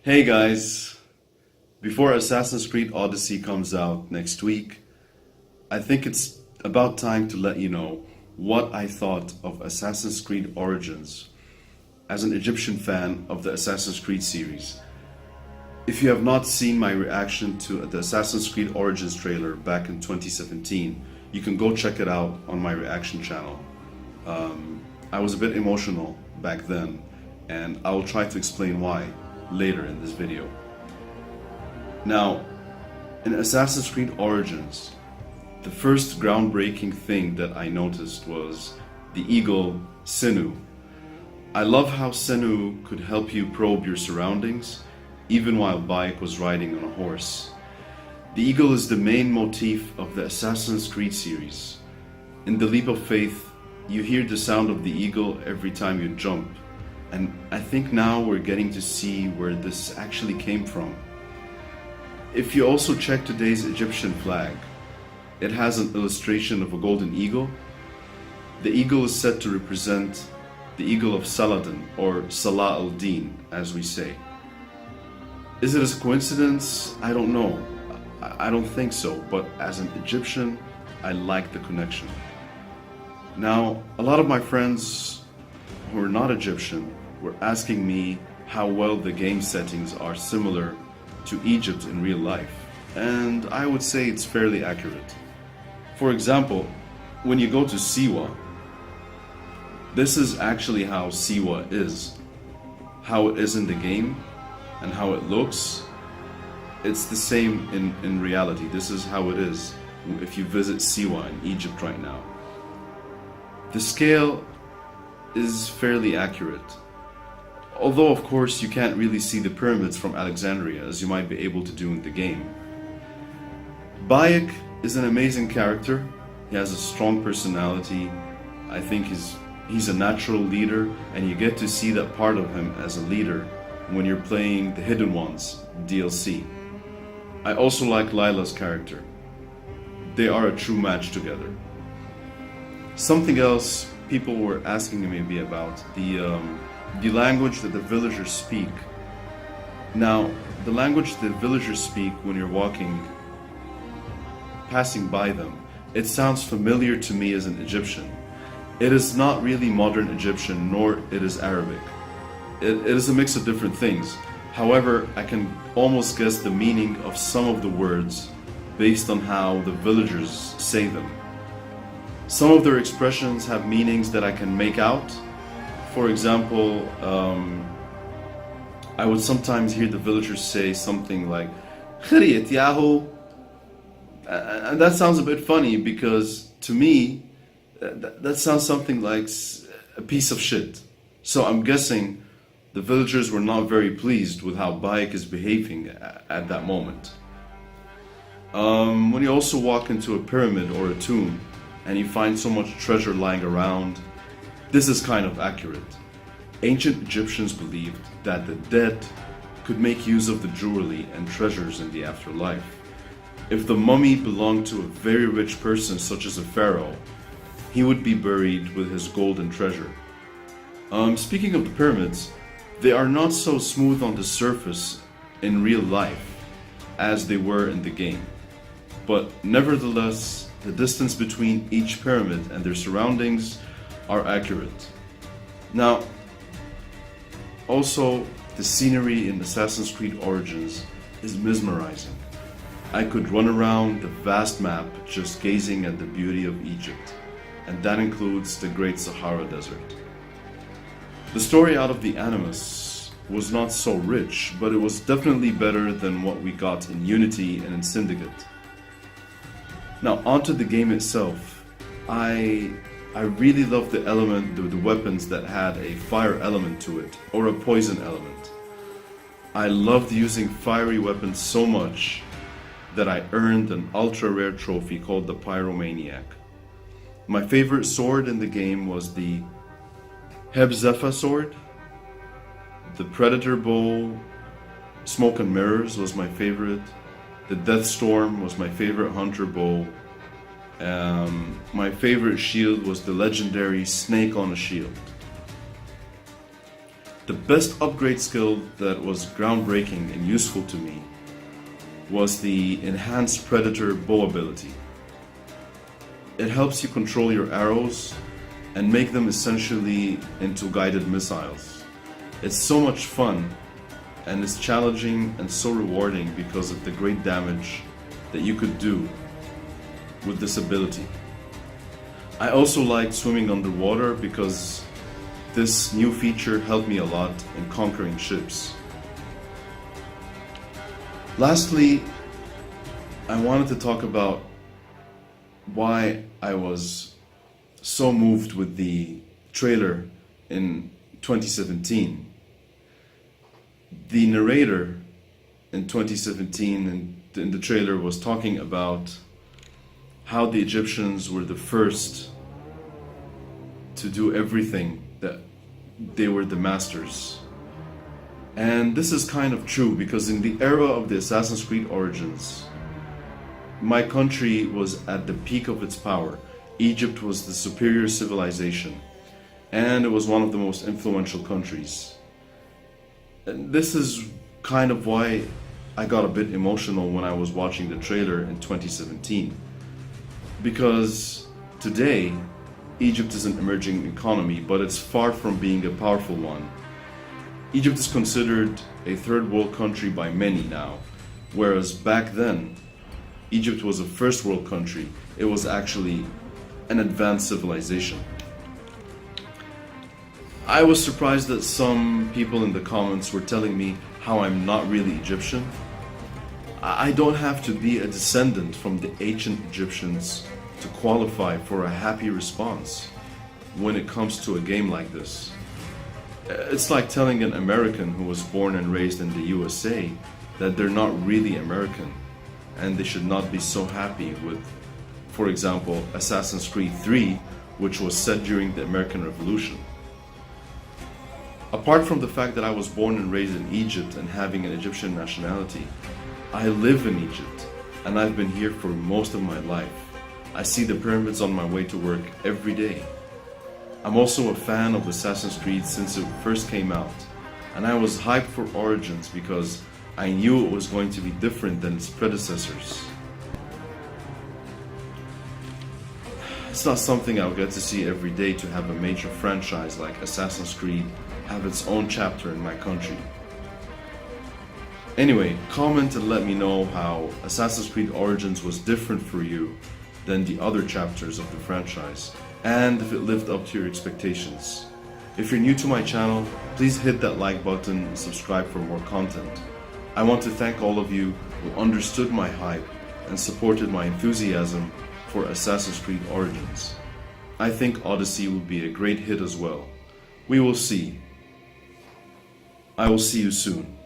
Hey guys, before Assassin's Creed Odyssey comes out next week, I think it's about time to let you know what I thought of Assassin's Creed Origins as an Egyptian fan of the Assassin's Creed series. If you have not seen my reaction to the Assassin's Creed Origins trailer back in 2017, you can go check it out on my reaction channel. I was a bit emotional back then, and I will try to explain why later in this video. Now, in Assassin's Creed Origins, the first groundbreaking thing that I noticed was the eagle Senu. I love how Senu could help you probe your surroundings, even while Bayek was riding on a horse. The eagle is the main motif of the Assassin's Creed series. In The Leap of Faith, you hear the sound of the eagle every time you jump, and I think now we're getting to see where this actually came from. If you also check today's Egyptian flag, it has an illustration of a golden eagle. The eagle is said to represent the eagle of Saladin, or Salah al-Din, as we say. Is it a coincidence? I don't know. I don't think so, but as an Egyptian, I like the connection. Now, a lot of my friends who are not Egyptian were asking me how well the game settings are similar to Egypt in real life, and I would say it's fairly accurate. For example, when you go to Siwa, this is actually how Siwa is. How it is in the game and how it looks, it's the same in reality. This is how it is if you visit Siwa in Egypt right now. The scale is fairly accurate. Although, of course, you can't really see the pyramids from Alexandria as you might be able to do in the game. Bayek is an amazing character. He has a strong personality. I think he's a natural leader, and you get to see that part of him as a leader when you're playing the Hidden Ones DLC. I also like Layla's character. They are a true match together. Something else people were asking me about, the language that the villagers speak. Now, the language the villagers speak when you're passing by them, it sounds familiar to me as an Egyptian. It is not really modern Egyptian, nor it is Arabic. It is a mix of different things. However, I can almost guess the meaning of some of the words based on how the villagers say them. Some of their expressions have meanings that I can make out. For example, I would sometimes hear the villagers say something like "Khriyat Yahoo," and that sounds a bit funny because to me, that sounds something like a piece of shit. So I'm guessing the villagers were not very pleased with how Bayek is behaving at that moment. When you also walk into a pyramid or a tomb and you find so much treasure lying around, this is kind of accurate. Ancient Egyptians believed that the dead could make use of the jewelry and treasures in the afterlife. If the mummy belonged to a very rich person such as a pharaoh, he would be buried with his gold and treasure. Speaking of the pyramids, they are not so smooth on the surface in real life as they were in the game. But nevertheless, the distance between each pyramid and their surroundings are accurate. Now, also, the scenery in Assassin's Creed Origins is mesmerizing. I could run around the vast map just gazing at the beauty of Egypt, and that includes the Great Sahara Desert. The story out of the Animus was not so rich, but it was definitely better than what we got in Unity and in Syndicate. Now, onto the game itself. I really love the weapons that had a fire element to it, or a poison element. I loved using fiery weapons so much that I earned an ultra rare trophy called the Pyromaniac. My favorite sword in the game was the Hebzefa sword. The Predator bow, Smoke and Mirrors was my favorite. The Deathstorm was my favorite hunter bow. My favorite shield was the legendary Snake on a Shield. The best upgrade skill that was groundbreaking and useful to me was the Enhanced Predator bow ability. It helps you control your arrows and make them essentially into guided missiles. It's so much fun, and it's challenging and so rewarding because of the great damage that you could do with this ability. I also like swimming underwater because this new feature helped me a lot in conquering ships. Lastly, I wanted to talk about why I was so moved with the trailer in 2017. The narrator in 2017 in the trailer was talking about how the Egyptians were the first to do everything, that they were the masters. And this is kind of true because in the era of the Assassin's Creed Origins, my country was at the peak of its power. Egypt was the superior civilization, and it was one of the most influential countries. And this is kind of why I got a bit emotional when I was watching the trailer in 2017. Because today, Egypt is an emerging economy, but it's far from being a powerful one. Egypt is considered a third world country by many now, whereas back then, Egypt was a first world country. It was actually an advanced civilization. I was surprised that some people in the comments were telling me how I'm not really Egyptian. I don't have to be a descendant from the ancient Egyptians to qualify for a happy response when it comes to a game like this. It's like telling an American who was born and raised in the USA that they're not really American and they should not be so happy with, for example, Assassin's Creed 3, which was set during the American Revolution. Apart from the fact that I was born and raised in Egypt and having an Egyptian nationality, I live in Egypt and I've been here for most of my life. I see the pyramids on my way to work every day. I'm also a fan of Assassin's Creed since it first came out, and I was hyped for Origins because I knew it was going to be different than its predecessors. It's not something I'll get to see every day, to have a major franchise like Assassin's Creed have its own chapter in my country. Anyway, comment and let me know how Assassin's Creed Origins was different for you than the other chapters of the franchise, and if it lived up to your expectations. If you're new to my channel, please hit that like button and subscribe for more content. I want to thank all of you who understood my hype and supported my enthusiasm for Assassin's Creed Origins. I think Odyssey will be a great hit as well. We will see. I will see you soon.